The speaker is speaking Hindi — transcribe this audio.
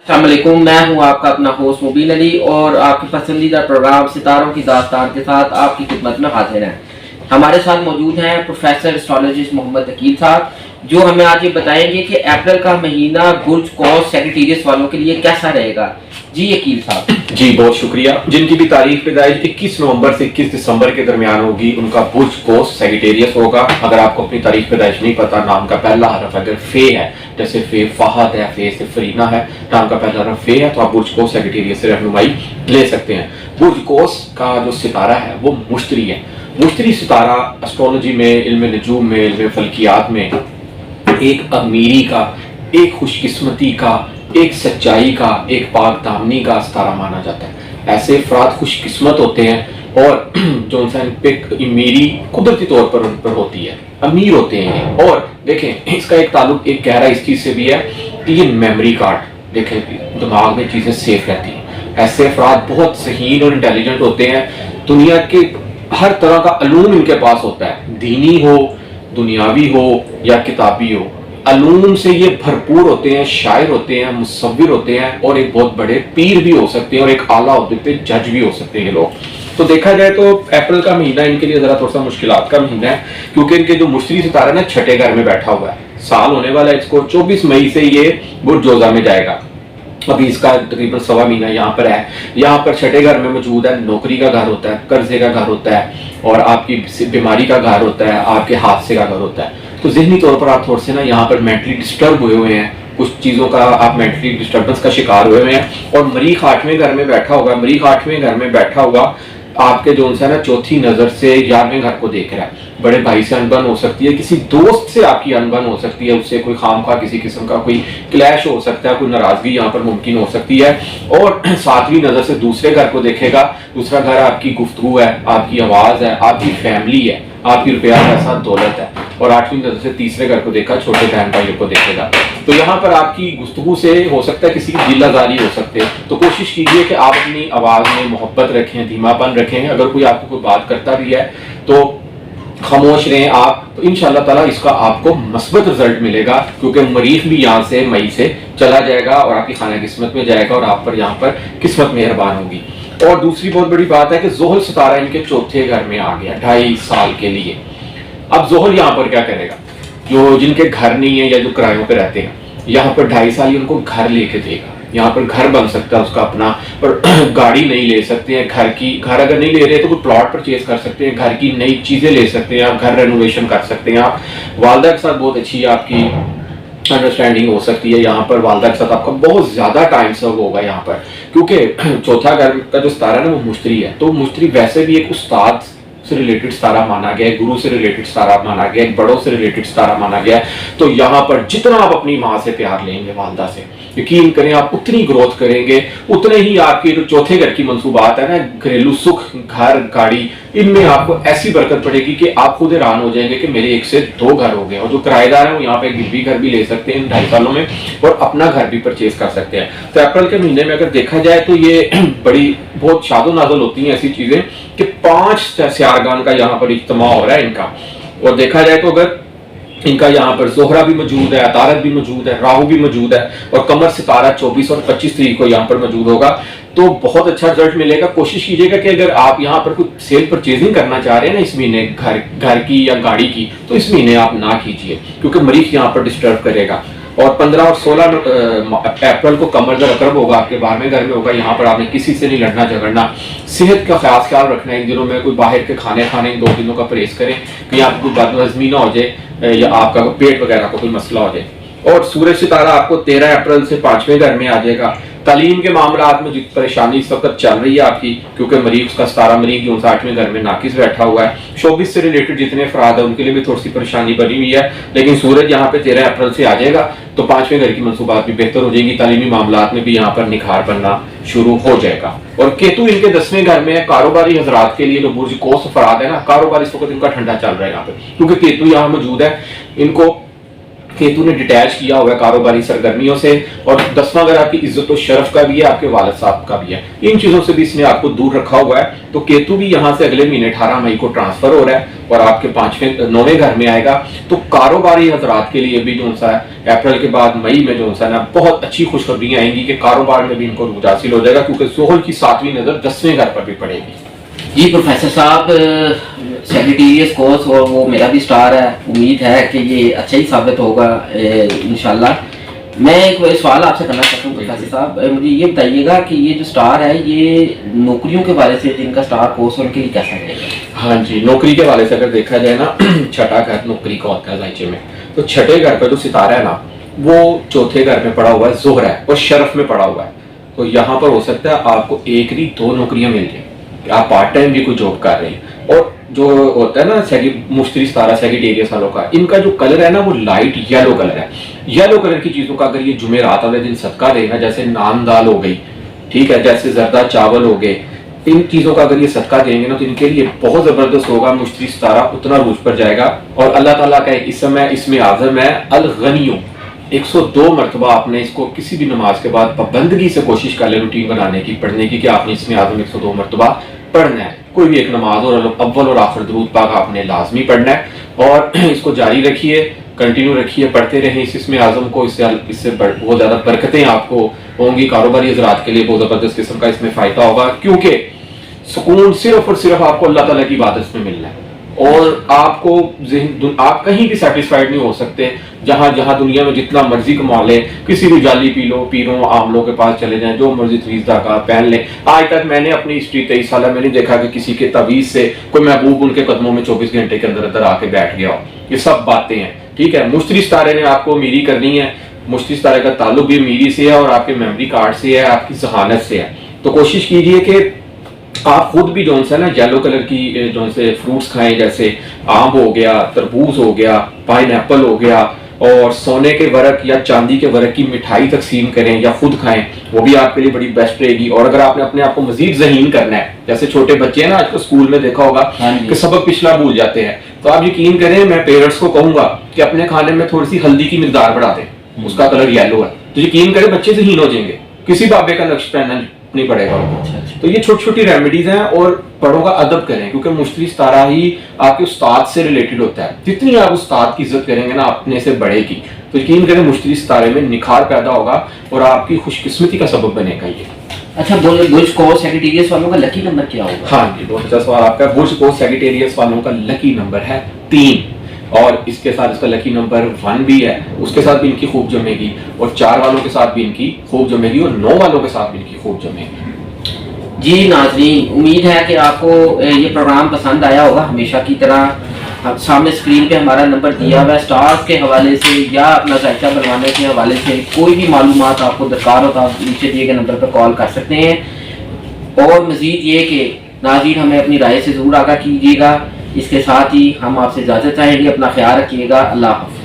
अस्सलामुअलैकुम, मैं हूं आपका अपना होस्ट मुबीन अली और आपके पसंदीदा प्रोग्राम सितारों की दास्तान के साथ आपकी खिदमत में हाजिर हैं। हमारे साथ मौजूद हैं प्रोफेसर एस्ट्रोलॉजिस्ट मोहम्मद अकील साहब, जो हमें आज ये बताएंगे कि अप्रैल का महीना बुर्ज कौस सैजिटेरियस वालों के लिए कैसा रहेगा। जी अकील साहब। जी बहुत शुक्रिया। जिनकी भी तारीख पैदाइश 21 नवंबर से 21 दिसंबर के दरमियान होगी, उनका बुर्ज कौस सैजिटेरियस होगा। अगर आपको अपनी तारीख पैदाइश नहीं पता, नाम का पहला हरफ अगर फे है, जैसे फे फहद है, फे से फरीना है, नाम का पहला हरफ फे है, तो आप बुर्ज कौस सैजिटेरियस से रहनुमाई ले सकते हैं। बुर्ज कौस का जो सितारा है वो मुश्तरी है। मुश्तरी सितारा एस्ट्रोलॉजी में, इल्म नजूम में, इल्म फल्कियात में एक अमीरी का, एक खुशकिस्मती का, एक सच्चाई का, एक पाक दामनी का सितारा माना जाता है। ऐसे अफराद खुशकिस्मत होते हैं और जो इंसान पे अमीरी कुदरती तौर पर उन पर होती है, अमीर होते हैं। और देखें, इसका एक ताल्लुक एक गहरा इस चीज से भी है कि ये मेमोरी कार्ड, देखें दिमाग में चीजें सेफ रहती हैं। ऐसे अफराद बहुत सहीन और इंटेलिजेंट होते हैं। दुनिया के हर तरह का अलूम इनके पास होता है, दीनी हो, दुनियावी हो या किताबी हो। अलूम से ये भरपूर होते हैं, शायर होते हैं, मुसव्विर होते हैं और एक बहुत बड़े पीर भी हो सकते हैं और एक आला होते हैं, जज भी हो सकते हैं ये लोग। तो देखा जाए तो अप्रैल का महीना इनके लिए जरा थोड़ा सा मुश्किलात का महीना है, क्योंकि इनके जो मुश्तरी सितारा ना छठे घर में बैठा हुआ है। साल होने वाला है इसको, 24 मई से ये बुर्ज जोजा में जाएगा। अभी इसका तकरीबन सवा महीना यहाँ पर है। यहाँ पर छठे घर में मौजूद है, नौकरी का घर होता है, कर्जे का घर होता है और आपकी बीमारी का घर होता है, आपके हादसे का घर होता है। तो जहनी तौर पर आप थोड़े से ना यहाँ पर मेंटली डिस्टर्ब हुए हैं, कुछ चीज़ों का आप मेंटली डिस्टर्बेंस का शिकार हुए हैं। और मरीख आठवें घर में बैठा होगा, मरीख आठवें घर में बैठा हुआ आपके जो है ना चौथी नजर से 11वें घर को देख रहा है। बड़े भाई से अनबन हो सकती है, किसी दोस्त से आपकी अनबन हो सकती है, उससे कोई खामखा किसी किस्म का कोई क्लैश हो सकता है, कोई नाराजगी यहाँ पर मुमकिन हो सकती है। और सातवीं नजर से दूसरे घर को देखेगा। दूसरा घर आपकी गुफ्तगू है, आपकी आवाज है, आपकी फैमिली है, आपकी रुपया पैसा दौलत है। और आठवीं नजर से तीसरे घर को देखा, छोटे बहन भाइयों को देखेगा। तो यहाँ पर आपकी गुफ्तगू से हो सकता है किसी की दिल आजारी हो सकते हैं। तो कोशिश कीजिए कि आप अपनी आवाज में मोहब्बत रखें, धीमापन रखें। अगर कोई आपको कोई बात करता भी है तो खामोश रहें आप, तो इंशाअल्लाह ताला इसका आपको मस्बत रिजल्ट मिलेगा, क्योंकि मरीख भी यहाँ से मई से चला जाएगा और आपकी खाना किस्मत में जाएगा और आप पर यहाँ पर किस्मत मेहरबान होगी। और दूसरी बहुत बड़ी बात है कि जोहल सितारा इनके चौथे घर में आ गया 2.5 साल के लिए। अब जोहल यहाँ पर क्या करेगा, जो जिनके घर नहीं है या जो किरायों पे रहते हैं, यहाँ पर 2.5 साल उनको घर लेके देगा। यहाँ पर घर बन सकता है उसका अपना, और गाड़ी नहीं ले सकते हैं, घर अगर नहीं ले रहे तो कोई प्लॉट परचेज कर सकते हैं, घर की नई चीजें ले सकते हैं, आप घर रेनोवेशन कर सकते हैं। आप वालदा के साथ बहुत अच्छी आपकी अंडरस्टैंडिंग हो सकती है। यहाँ पर वालदा के साथ आपका बहुत ज्यादा टाइम सर्व होगा यहाँ पर, क्योंकि चौथा घर का जो सितारा है ना वो मुश्तरी है। तो मुश्तरी वैसे भी एक उस्ताद से रिलेटेड सितारा माना गया है, गुरु से रिलेटेड सितारा माना गया है, बड़ों से रिलेटेड सितारा माना गया है। तो यहाँ पर जितना आप अपनी माँ से प्यार लेंगे, वालदा से, यकीन करें आप उतनी ग्रोथ करेंगे, उतने ही आपकी जो चौथे घर की मंसूबात है ना, घरेलू सुख, घर, गाड़ी, इनमें आपको ऐसी बरकत पड़ेगी कि आप खुद हैरान हो जाएंगे कि मेरे 1 से 2 घर हो गए। और जो किराएदार है वो यहाँ पे गिरवी घर भी ले सकते हैं इन 2.5 सालों में और अपना घर भी परचेज कर सकते हैं। तो अप्रैल के महीने में अगर देखा जाए तो ये बड़ी बहुत शादो नाजल होती हैं ऐसी चीजें कि 5 सियारगान का यहाँ पर इज्तिमा हो रहा है इनका। और देखा जाए तो अगर इनका यहाँ पर जोहरा भी मौजूद है, अतारत भी मौजूद है, राहु भी मौजूद है और कमर सितारा 24 और 25 तारीख को यहाँ पर मौजूद होगा, तो बहुत अच्छा रिजल्ट मिलेगा। कोशिश कीजिएगा कि अगर आप यहाँ पर कुछ सेल परचेजिंग करना चाह रहे हैं ना इस महीने, घर की या गाड़ी की, तो इस महीने आप ना कीजिए, क्योंकि मरीख यहाँ पर डिस्टर्ब करेगा। और 15 और 16 अप्रैल को कमर दर अकरब होगा, आपके 12वें घर में होगा। यहाँ पर आपने किसी से नहीं लड़ना झगड़ना, सेहत का खास ख्याल रखना है। इन दिनों में कोई बाहर के खाने 2 दिनों का परहेज करें, कहीं आपको कोई बदहजमी ना हो जाए या आपका पेट वगैरह को कोई मसला हो जाए। और सूरज सितारा आपको 13 अप्रैल से 5वें घर में आ जाएगा। तालीम के मामलात में जो परेशानी इस वक्त चल रही है आपकी, क्योंकि मरीख उसका सितारा मरीख जो 8वें घर में नाकिस बैठा हुआ है, शोबिस से रिलेटेड जितने अफराद है उनके लिए भी थोड़ी सी परेशानी बनी हुई है। लेकिन सूरज यहाँ पे 13 अप्रैल से आ जाएगा तो 5वें घर की मनसूबात भी बेहतर हो जाएगी, तालीमी मामलात में भी यहाँ पर निखार बनना शुरू हो जाएगा। और केतु इनके 10वें घर में है। कारोबारी हजरात के लिए जो बुर्ज कौस अफराद है ना, कारोबार इस वक्त इनका ठंडा चल रहा है यहाँ पे, क्योंकि केतु यहाँ मौजूद है। इनको केतु ने डिटैच किया हुआ है कारोबारी सरगर्मियों से, और 10वां घर आपकी इज्जत और शरफ का भी है, आपके वालिद साहब का भी है। इन चीजों से भी इसने आपको दूर रखा हुआ है। तो केतु भी यहाँ से अगले महीने 18 मई को ट्रांसफर हो रहा है और आपके 9वें घर में आएगा। तो कारोबारी हजरात के लिए भी जो सा है अप्रैल के बाद मई में जो सा ना बहुत अच्छी खुशखबरियां आएंगी कि कारोबार में भी इनको रूज हासिल हो जाएगा, क्योंकि ज़ोहल की 7वीं नजर 10वें घर पर भी पड़ेगी। जी प्रोफेसर साहब, सेक्रेटेरियस कोर्स और वो मेरा भी स्टार है, उम्मीद है कि ये अच्छा ही साबित होगा इंशाल्लाह। मैं एक सवाल आपसे करना चाहता हूँ प्रोफेसर साहब, मुझे ये बताइएगा कि ये जो स्टार है ये नौकरियों के बारे से जिनका स्टार कोर्स उनके लिए कैसा रहेगा? हाँ जी, नौकरी के वाले से अगर देखा जाए ना, छठा घर नौकरी का होता है जायचे में, तो छठे घर पर जो सितारा है ना वो चौथे घर में पड़ा हुआ है, ज़ोहरा है और शरफ में पड़ा हुआ है। तो यहाँ पर हो सकता है आपको एक नहीं 2 नौकरियां मिल जाए, आप पार्ट टाइम भी कोई जॉब कर रहे हैं। और जो होता है ना मुश्तरी सितारा सेक्रेटेरियस वालों का, इनका जो कलर है ना वो लाइट येलो कलर है। येलो कलर की चीजों का अगर ये जुमेरात वाले दिन सदका देगा, जैसे नान दाल हो गई, ठीक है, जैसे जरदा चावल हो गए, इन चीजों का अगर ये सदका देंगे ना तो इनके लिए बहुत जबरदस्त होगा। मुश्तरी सितारा उतना रूज पर जाएगा। और अल्लाह ताला का एक इसम है, इसमें आजम है अल गनियो। 102 मरतबा आपने इसको किसी भी नमाज के बाद पाबंदगी से कोशिश कर ले रूटीन बनाने की, पढ़ने की, कि आपने इसमें आजम 102 मरतबा पढ़ना है। कोई भी एक नमाज और अव्वल और आखिर दुरूद पाक आपने लाजमी पढ़ना है और इसको जारी रखिए, कंटिन्यू रखिए, पढ़ते रहें इस इसमें आजम को। इससे बहुत ज़्यादा बरकतें आपको होंगी। कारोबारी हजरात के लिए बहुत ज़बरदस्त किस्म का इसमें फ़ायदा होगा, क्योंकि सुकून सिर्फ और सिर्फ आपको अल्लाह ताला की इबादत में मिलना है। और आपको आप कहीं भी सेटिस्फाइड नहीं हो सकते। जहां जहां दुनिया में जितना मर्जी कमा ले, किसी भी जाली पीरों आमलों के पास चले जाएं, जो मर्जी तवीज़ का पहन लें। आज तक मैंने अपनी हिस्ट्री 23 साल मैंने देखा कि किसी के तवीज़ से कोई महबूब उनके कदमों में 24 घंटे के अंदर अंदर आके बैठ गया हो। ये सब बातें हैं, ठीक है। मुश्तरी सितारे ने आपको अमीरी करनी है। मुश्तरी सितारे का ताल्लुक भी अमीरी से है और आपके मेमोरी कार्ड से है, आपकी जहानत से है। तो कोशिश कीजिए कि आप खुद भी जो है ना येलो कलर की जो से फ्रूट्स खाएं, जैसे आम हो गया, तरबूज हो गया, पाइनएप्पल हो गया, और सोने के वर्क या चांदी के वर्क की मिठाई तकसीम करें या खुद खाएं, वो भी आपके लिए बड़ी बेस्ट रहेगी। और अगर आपने अपने आप को मजीद ज़हीन करना है, जैसे छोटे बच्चे हैं ना, आजकल स्कूल में देखा होगा कि सबक पिछला भूल जाते हैं, तो आप यकीन करें, मैं पेरेंट्स को कहूंगा कि अपने खाने में थोड़ी सी हल्दी की मिकदार बढ़ा दें, उसका कलर येलो है, तो यकीन करें बच्चे ज़हीन हो जाएंगे, किसी बाबे का नक्श पहनना नहीं पड़ेगा उनको। तो ये छोटी छोटी रेमेडीज हैं। और बड़ों का अदब करें, क्योंकि मुश्तरी सितारा ही आपके उस्ताद से रिलेटेड होता है। जितनी आप उस्ताद की इज्जत करेंगे ना अपने से बड़े की, तो यकीन करें मुश्तरी सितारे में निखार पैदा होगा और आपकी खुशकिस्मती का सबब बनेगा ये। अच्छा, बुर्ज कोर्स सेक्रेटेरियस वालों का लकी नंबर क्या होगा? हाँ जी, बहुत अच्छा सवाल आपका। बुर्ज कोर्स सेक्रेटेरियस वालों का लकी नंबर है 3, और इसके साथ इसका लकी नंबर 1 भी है, उसके साथ भी इनकी खूब जमेगी, और 4 वालों के साथ भी इनकी खूब जमेगी, और 9 वालों के साथ भी इनकी खूब जमेगी। जी नाज़रीन, उम्मीद है कि आपको ये प्रोग्राम पसंद आया होगा। हमेशा की तरह सामने स्क्रीन पे हमारा नंबर दिया हुआ है। स्टार्स के हवाले से या अपना जायचा बनवाने के हवाले से कोई भी मालूमात आपको दरकार हो तो आप नीचे दिए गए नंबर पर कॉल कर सकते हैं। और मज़ीद ये कि नाज़रीन हमें अपनी राय से ज़रूर आगाह कीजिएगा। इसके साथ ही हम आपसे इजाज़त चाहेंगे। अपना ख्याल रखिएगा। अल्लाह हाफ़िज़।